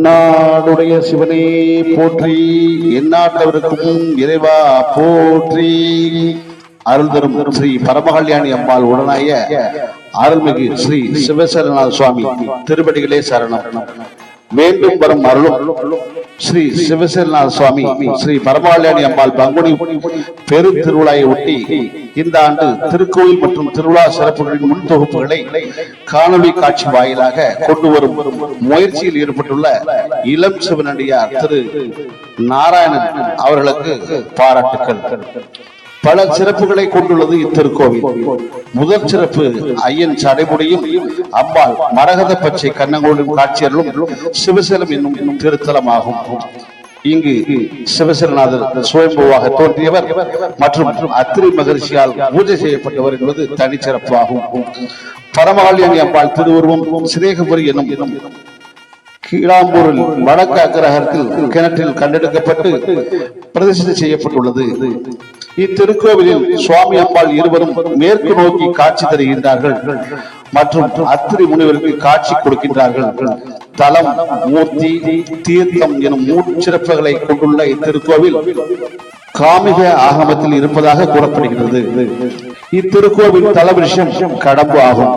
தென்னாடுடைய சிவனே போற்றி, எந்நாட்டவருக்கும் இறைவா போற்றி. அருள் தரும் ஸ்ரீ பரமகல்யாணி அம்பாள் உடனாய அருள்மிகு ஸ்ரீ சிவசரணநாத சுவாமி திருப்படிகளே சரணம். வேண்டும் வரும் அருளும் ஸ்ரீ சிவசரணநாத சுவாமி ஸ்ரீ பரமகல்யாணி அம்பாள் பங்குனி பெரு திருவிழாவை ஒட்டி இந்த ஆண்டு திருக்கோயில் மற்றும் திருவிழா சிறப்புகளின் முன் தொகுப்புகளை காணொலி காட்சி வாயிலாக கொண்டு வரும் முயற்சியில் ஈடுபட்டுள்ள இளம் சிவனடியார் திரு நாராயணன் அவர்களுக்கு பாராட்டுக்கள். பல சிறப்புகளை கொண்டுள்ளது இத்திருக்கோவில். முதல் சிறப்பு ஐயன் சடைமுடியும் அம்பாள் மரகத பச்சை கண்ணங்களுடன் காட்சியர்களும் சிவசேலம் என்னும் திருத்தலமாகும். இங்கு சிவசேரநாதர் சுயம்புவாக தோன்றியவர் மற்றும் அத்திரி மகரிஷியால் பூஜை செய்யப்பட்டவர் என்பது தனிச்சிறப்பு ஆகும். பரமகல்யாணி அம்பாள் திருவுருவம் சிநேகபுரி என்னும் கீழாம்பூரில் வடக்கு அக்கிரகத்தில் கிணற்றில் கண்டெடுக்கப்பட்டு பிரதிஷ்டை செய்யப்பட்டுள்ளது. இத்திருக்கோவிலில் சுவாமி அம்பாள் இருவரும் மேற்கு நோக்கி காட்சி தருகின்றார்கள் மற்றும் அத்திரி முனிவருக்கு காட்சி கொடுக்கின்றார்கள். தலம், மூர்த்தி, தீர்த்தம் எனும் சிறப்புகளை கொண்டுள்ள இத்திருக்கோவில் காமிக ஆகமத்தில் இருப்பதாக கூறப்படுகிறது. இத்திருக்கோவில் தலவிருஷம் கடம்பு ஆகும்.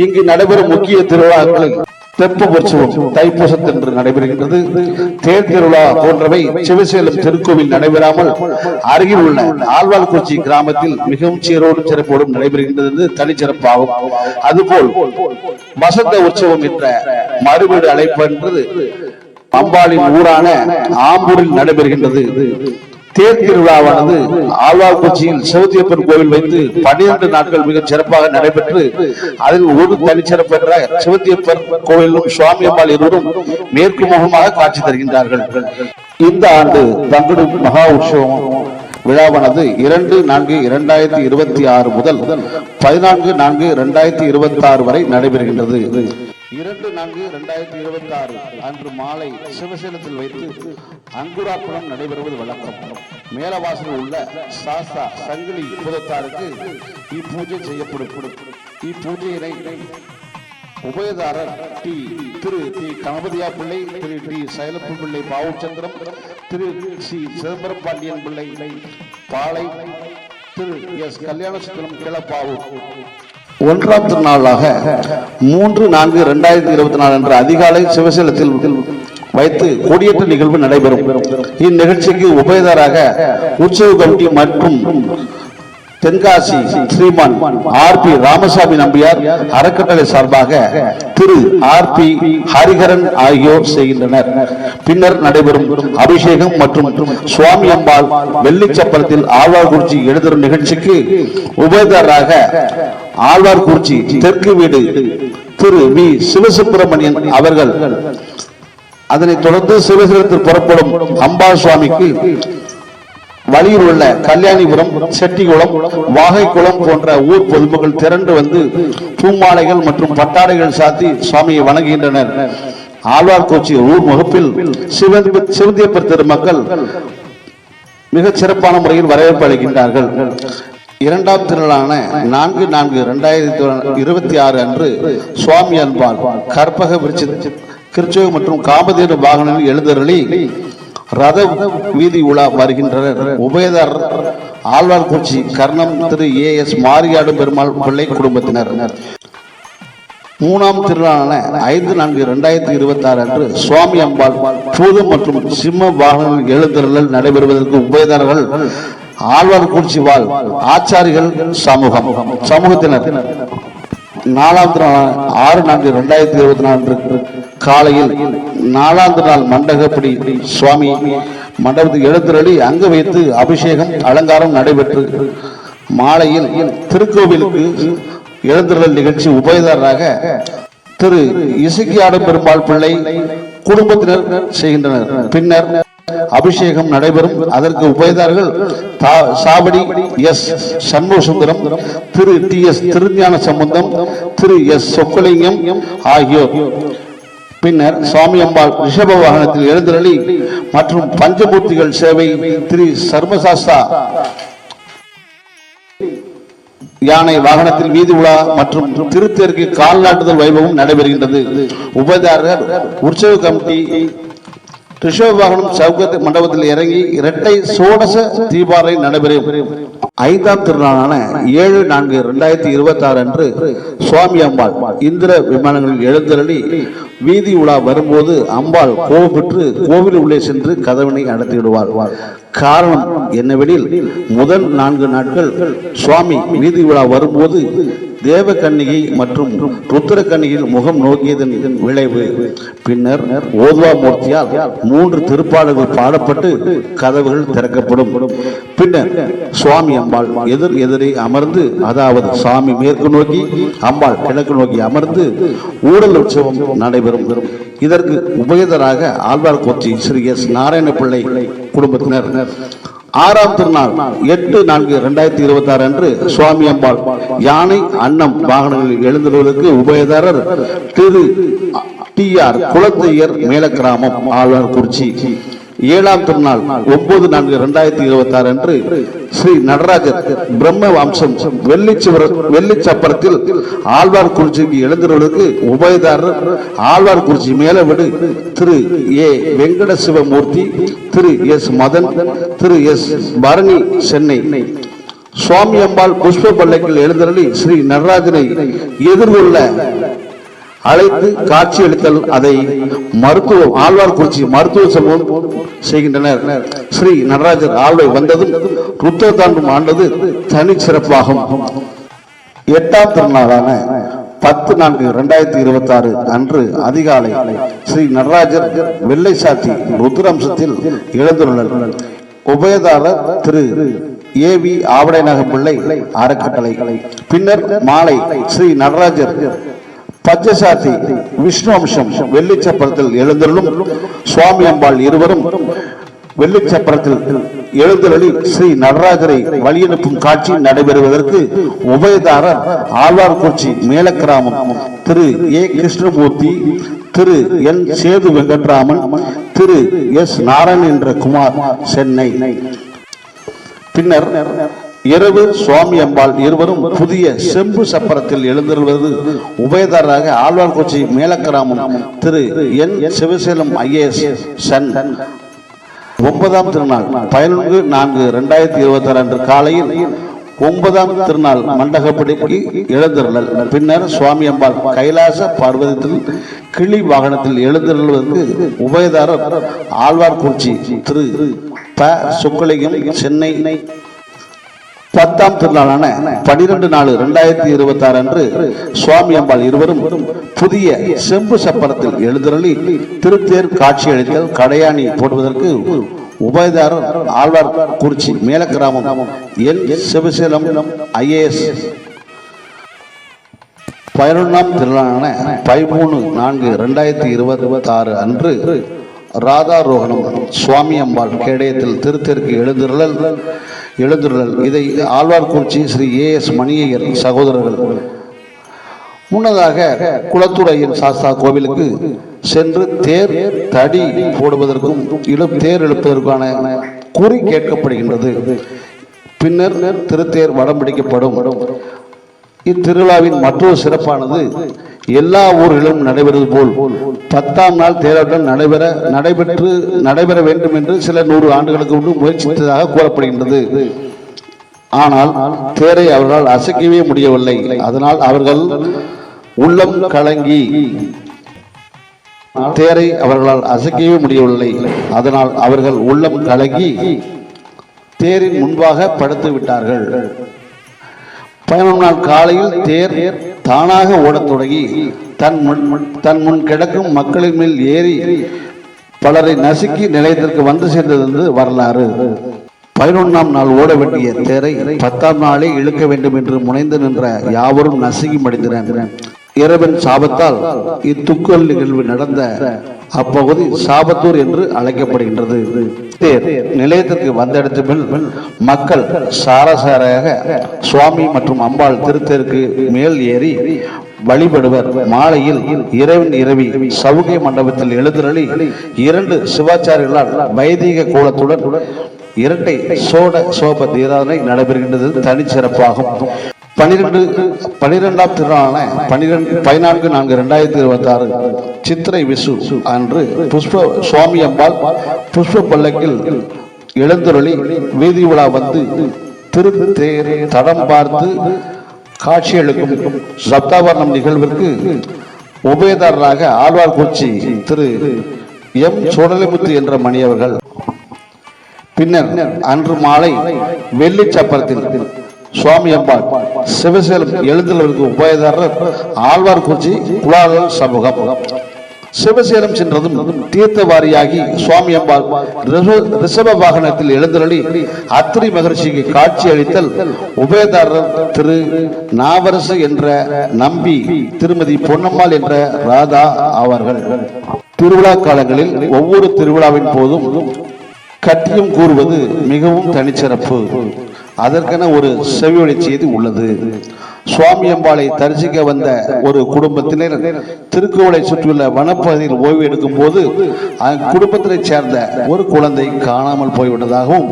இங்கு நடைபெறும் முக்கிய திருவிழாக்களை தெப்போற்சவம், தைப்பூசத்தன்று நடைபெறுகின்றது. தேர் திருவிழா போன்றவை சிவசேலம் திருக்கோவில் நடைபெறாமல் அருகில் உள்ள ஆழ்வார்குறிச்சி கிராமத்தில் மிகவும் சீரோடும் சிறப்போடும் நடைபெறுகின்றது தனிச்சிறப்பாகும். அதுபோல் வசந்த உற்சவம் என்ற மறுவீடு அழைப்பு என்பது அம்பாளின் ஊரான ஆம்பூரில் நடைபெறுகின்றது. தேர் திருவிழாவானது ஆழ்வார்குறிச்சியில் சிவத்தியப்பன் கோவில் வைத்து 12 நாட்கள் மிக சிறப்பாக நடைபெற்று அதில் ஒரு தனிச்சிறப்பு பெற்ற சிவத்தியப்பன் கோவிலும் சுவாமி அம்பாள் இருவரும் மேற்கு முகமாக காட்சி தருகின்றார்கள். இந்த ஆண்டு பங்குனி மகா உற்சவம் விழாவானது 2/4/2026 முதல் 14/4/2026 வரை நடைபெறுகின்றது. 2/4/2026 அன்று மாலை சிவசேலத்தில் வைத்து அங்குரார்ப்பணம் நடைபெறுவது வழக்கம். மேலவாசலில் உள்ள சாஸ்தா சங்கிலி புதத்தாருக்கு இப்பூஜை செய்யப்படும். இப்பூஜையினை உபயதாரர் திரு டி கணபதியா பிள்ளை, திரு டி சைலப்பு பிள்ளை பாவுச்சந்திரம், திரு சி சிதம்பரம் பாண்டியன் பிள்ளை பாலை, திரு எஸ் கல்யாணசுந்தரம் கிளப்பாவு. ஒன்றாம் திருநாளாக 3/4/2024 அன்று அதிகாலை சிவசேலத்தில் வைத்து கொடியேற்ற நிகழ்வு நடைபெறும். இந்நிகழ்ச்சிக்கு உபயதாராக உற்சவ கமிட்டி மற்றும் தென்காசி ஸ்ரீமான் ஆர்.பி. ராமசாமி நம்பியார் அறக்கட்டளை சார்பாக திரு ஆர்.பி. ஹரிஹரன் ஆகியோர் செய்கின்றனர். பின்னர் நடைபெறும் அபிஷேகம் மற்றும் சுவாமி அம்பாள் வெள்ளிச்சப்பலத்தில் ஆழ்வார்குறிச்சி எழுதும் நிகழ்ச்சிக்கு உபயதாராக ஆழ்வார்குறிச்சி தெற்கு வீடு திரு வி. சிவசுப்பிரமணியன் அவர்கள், அதனைத் தொடர்ந்து சிவசேலத்தில் புறப்படும் அம்பாள் சுவாமிக்கு வழியில் உள்ள கல்யாணிபுரம், செட்டிகுளம், வாகைக்குளம் போன்ற ஊர் பொதுமக்கள் திரண்டு வந்து பூமாலைகள் மற்றும் பட்டாடைகள் சாத்தி சுவாமியை வணங்குகின்றனர். ஆழ்வார்குறிச்சி ஊர் முகப்பில் சிவந்தியப்பர் திருமக்கள் மிகச் சிறப்பான முறையில் வரவேற்பு அளிக்கின்றார்கள். இரண்டாம் திருநாளான 4/4/2026 அன்று சுவாமி அம்பாள் கற்பக கிருச்சோக மற்றும் காமதேனு வாகனங்களில் எழுந்தருளி ரத வீதி உலா வருகின்றனர். உபயதாரர் ஆழ்வார்குறிச்சி கர்ணம் திரு ஏ.எஸ். மாரியாடு பெருமாள் பிள்ளை குடும்பத்தினர். மூணாம் திருநாளான 5/4/2026 அன்று சுவாமி அம்பாள் பூதம் மற்றும் சிம்ம வாகனங்களில் எழுந்தருளல் நடைபெறுவதற்கு உபயதாரர்கள் ஆழ்வார்குறிச்சி வாழ் ஆச்சாரிகள் சமூகத்தினர். 4ஆம் திருநாள் 6/4/2024 காலையில் 4ஆம் நாள் மண்டகப்படி சுவாமி மண்டபத்தில் எழுந்தருளி அங்கு வைத்து அபிஷேகம் அலங்காரம் நடைபெற்று மாலையில் திருக்கோவிலுக்கு எழுந்தருளல் நிகழ்ச்சி உபயதாரராக திரு இசக்கியாடு பெருமாள் பிள்ளை குடும்பத்தினர் செய்கின்றனர். பின்னர் அபிஷேகம் நடைபெறும். அதற்கு உபயதாரர்கள் சாவடி எஸ். சண்முகசுந்தரம், திரு டி. எஸ். திருஞான சம்பந்தம், திரு எஸ். சொக்கலிங்கம் ஆகியோர். பின்னர் சுவாமி அம்பாள் ரிஷப வாகனத்தில் எழுந்தருளி மற்றும் பஞ்சமூர்த்திகள் சேவை திரு சர்மசாஸ்தா யானை வாகனத்தில் வீதி உலா மற்றும் திருத்தேருக்கு கால் நாட்டுதல் வைபவம் நடைபெறுகின்றது. உபயதாரர் உற்சவ கமிட்டி ரிஷப வாகனம் சவுகத் மண்டபத்தில் இறங்கி இரட்டை சோடச தீபாரை நடைபெறும். 5ஆம் திருநாளான 7/4/2026 அன்று சுவாமி அம்பாள் இந்திர விமானங்களில் எழுந்தருளி வீதி உலா வரும்போது அம்பாள் கோபப்பெற்று கோவில் உள்ளே சென்று கதவினை அடைத்துவிடுவார். காரணம் என்னவெனில் முதல் 4 நாட்கள் சுவாமி வீதி உலா வரும்போது தேவ கன்னிகை மற்றும் ருத்திர கன்னிகையில் முகம் நோக்கியதன் விளைவு. பின்னர் ஓதுவா மூர்த்தியால் 3 திருப்பாடல்கள் பாடப்பட்டு கதவுகள் திறக்கப்படும். பின்னர் சுவாமி அம்பாள் எதிரே அமர்ந்து, அதாவது சாமி மேற்கு நோக்கி அம்பாள் கிழக்கு நோக்கி அமர்ந்து ஊடல் உற்சவம் நடைபெறும். இதற்கு உபயதராக ஆழ்வார்குறிச்சி ஸ்ரீ எஸ் நாராயண பிள்ளை குடும்பத்தினர் 6ஆம் திருநாள் 8/4/2026 அன்று சுவாமி அம்பாள் யானை அன்னம் வாகனங்களில் எழுந்துள்ளதற்கு உபயதாரர் திரு TR குலத்தையர் மேலக்கிராமம் ஆழ்வார்குறிச்சி. 7ஆம் திருநாள் 9/4/2026 அன்று ஸ்ரீ நடராஜர் பிரம்ம வம்சம் வெள்ளிச்சப்பரத்தில் ஆழ்வார்குறிச்சிக்கு எழுந்துள்ளதற்கு உபயதாரர் ஆழ்வார்குறிச்சி மேலவிடு திரு ஏ வெங்கட சிவமூர்த்தி, திரு எஸ் மதன், திரு எஸ் பரணி சென்னை. சுவாமி அம்பாள் புஷ்ப பல்லக்கில் எழுந்தருளி ஸ்ரீ நடராஜனை எதிர்கொள்ள அழைத்து காட்சி அளித்தல் அதை மருத்துவம் ஆழ்வார்குறிச்சி மருத்துவ சமூகம் செய்கின்றனர். ஸ்ரீ நடராஜர் ஆழ்வை வந்ததும் ருத்ர தாண்டும் ஆண்டது தனி சிறப்பாகும். 8ஆம் திருநாளான 10/4/2026 அன்று அதிகாலை ஸ்ரீ நடராஜர் வெள்ளை சாத்தி ருத்ரம்சத்தில் எழுந்துள்ளனர். உபயதாரர் திரு AV ஆவடைநாகம் பிள்ளை அறக்கட்டளை. பின்னர் மாலை ஸ்ரீ நடராஜர் பச்சசாத்தி விஷ்ணு அம்சம் வெள்ளிச்சப்பரத்தில் எழுந்தருளும் சுவாமி அம்பாள் இருவரும் வெள்ளிச்சப்பரத்தில் எழுந்தருளி ஸ்ரீ நடராஜரை வழியனுப்பும் காட்சி நடைபெறுவதற்கு உபயதாரர் ஆழ்வார்குறிச்சி மேலக்கிராமம் திரு A Krishnamurthy, Thiru N Setu Venkatraman, Thiru S நாராயணேந்திர Kumar Chennai. பின்னர் இரவு சுவாமி அம்பாள் இருவரும் புதிய செம்பு சப்பரத்தில் எழுந்தருள்வது உபயதாரராக ஆழ்வார்குறிச்சி மேலக்கிராமம் திரு N சிவசேலம் IAS சன். 9ஆம் திருநாள் 11/4/2026 அன்று காலையில் 9ஆம் திருநாள் மண்டகப்படிக்கு எழுந்தருளல். பின்னர் சுவாமி அம்பாள் கைலாச பர்வதத்தில் கிளி வாகனத்தில் எழுந்தருள்வதற்கு உபயதாரர் ஆழ்வார்குறிச்சி திரு ப சுக்கலிங்கம் சென்னை. 10ஆம் திருநாளான 12/4/2026 அன்று சுவாமி அம்பாள் இருவரும் புதிய செம்பு சப்பரத்தில் எழுந்தருளி திருத்தேர் காட்சி அளித்தல் கடையாணி போடுவதற்கு உபயதாரர் ஆழ்வார்குறிச்சி மேலக்கிராமம் N சிவசேலம் IAS. 11ஆம் திருநாளான 13/4/2026 அன்று ராதாரோகணம் சுவாமி அம்பாள் கேடயத்தில் திருத்தேருக்கு எழுந்துள்ளல். இதை ஆழ்வார்குறிச்சி ஸ்ரீ AS மணியையர் சகோதரர்கள் முன்னதாக குளத்துறையின் சாஸ்தா கோவிலுக்கு சென்று தேர் தடி போடுவதற்கும் தேர் எழுப்பதற்கான குறி கேட்கப்படுகின்றது. பின்னர் திருத்தேர் வடம் பிடிக்கப்படும். இத்திருவிழாவின் மற்றொரு சிறப்பானது எல்லா ஊர்களிலும் நடைபெறுவது போல் 10ஆம் நாள் தேரோட்டம் நடைபெற வேண்டும் என்று சில 100 ஆண்டுகளுக்கு முன்பு முயற்சித்ததாக கூறப்படுகின்றது. ஆனால் தேரை அவர்களால் அசைக்கவே முடியவில்லை. அதனால் அவர்கள் உள்ளம் கலங்கி தேரை அவர்களால் அசைக்கவே முடியவில்லை. அதனால் அவர்கள் உள்ளம் கலங்கி தேரின் முன்பாக படுத்து விட்டார்கள். 11ஆம் நாள் காலையில் தேர் தானாக ஓடத் தொடங்கி தன் முன் கிடக்கும் மக்களின் மேல் ஏறி பலரை நசுக்கி நிலையத்திற்கு வந்து சேர்ந்தது வரலாறு. 11ஆம் நாள் ஓட வேண்டிய தேரை 10ஆம் நாளே இழுக்க வேண்டும் என்று முனைந்து நின்ற யாவரும் நசுங்கி மடிந்தனர். இறைவன் சாபத்தால் இத்துக்கல் நிகழ்வு நடந்த அப்பகுதி சாபத்தூர் என்று அழைக்கப்படுகின்றது. தேர் நிலையத்திற்கு வந்தெடுத்த பின் மக்கள் சாரசாராக சுவாமி மற்றும் அம்பாள் திருத்தேருக்கு மேல் ஏறி வழிபடுவர். மாலையில் இறைவன் இரவி சவுகை மண்டபத்தில் எழுந்தருளி 2 சிவாச்சாரியர்களால் வைதிக கோலத்துடன் இரட்டை சோட சோப தீராதனை நடைபெறுகின்றது தனிச்சிறப்பாகும். 12ஆம் திருநாளான 14/4/2026 சித்திரை விசு அன்று சுவாமி அம்பாள் புஷ்ப பல்லக்கில் எழுந்தருளி வீதி உலா வந்து திருத்தேர் தடம் பார்த்து காட்சியளிக்கும் சப்தாபரணம் நிகழ்விற்கு உபயதாரராக ஆழ்வார்குறிச்சி திரு எம் சோடலைமுத்து என்ற மணி அவர்கள், பின்னர் அன்று மாலை வெள்ளி சப்பரத்தில் சுவாமி அம்பாள் சிவசேலம் எழுந்தருளுக்கு உபயதாரர் ஆழ்வார்குறிச்சி குலாளர் சமூகம். சிவசேலம் சென்றதும் தீர்த்த வாரியாகி சுவாமி அம்பாள் ரிஷப வாகனத்தில் எழுந்தருளி அத்திரி மகர்ஷிக்கு காட்சி அளித்தல் உபயதாரர் திரு நாவரசு என்ற நம்பி திருமதி பொன்னம்மாள் என்ற ராதா அவர்கள். திருவிழா காலங்களில் ஒவ்வொரு திருவிழாவின் போதும் கட்டியம் கூறுவது மிகவும் தனிச்சிறப்பு. அதற்கென ஒரு செவிவழி செய்தி உள்ளது. சுவாமி அம்பாளை தரிசிக்க வந்த ஒரு குடும்பத்தினர் திருக்கோவிலை சுற்றியுள்ள வனப்பகுதியில் ஓய்வு எடுக்கும் போது குடும்பத்தை சேர்ந்த ஒரு குழந்தை காணாமல் போய்விட்டதாகவும்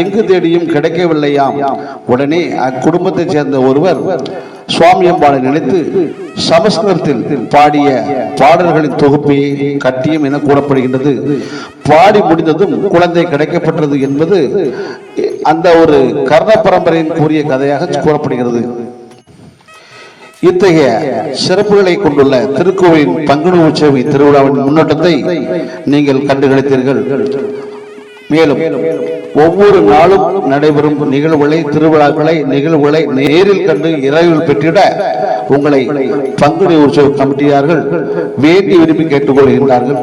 எங்கு தேடியும் கிடைக்கவில்லையாம். உடனே அக்குடும்பத்தை சேர்ந்த ஒருவர் சுவாமி அம்பாளை நினைத்து சமஸ்கிருதத்தில் பாடிய பாடல்களின் தொகுப்பையை கட்டியம் என கூறப்படுகின்றது. பாடி முடிந்ததும் குழந்தை கிடைக்கப்பட்டது என்பது அந்த ஒரு கர்ண பரம்பரையின் கூறிய கதையாக கூறப்படுகிறது. இத்தகைய சிறப்புகளை கொண்டுள்ள திருக்கோவிலின் பங்குனி உற்சவ திருவிழாவின் முன்னோட்டத்தை நீங்கள் கண்டுகளித்தீர்கள். மேலும் ஒவ்வொரு நாளும் நடைபெறும் நிகழ்வுகளை நேரில் கண்டு இரவில் பெற்றிட உங்களை பங்குனி உற்சவ கமிட்டியார்கள் வேண்டி விரும்பி கேட்டுக்கொள்கின்றார்கள்.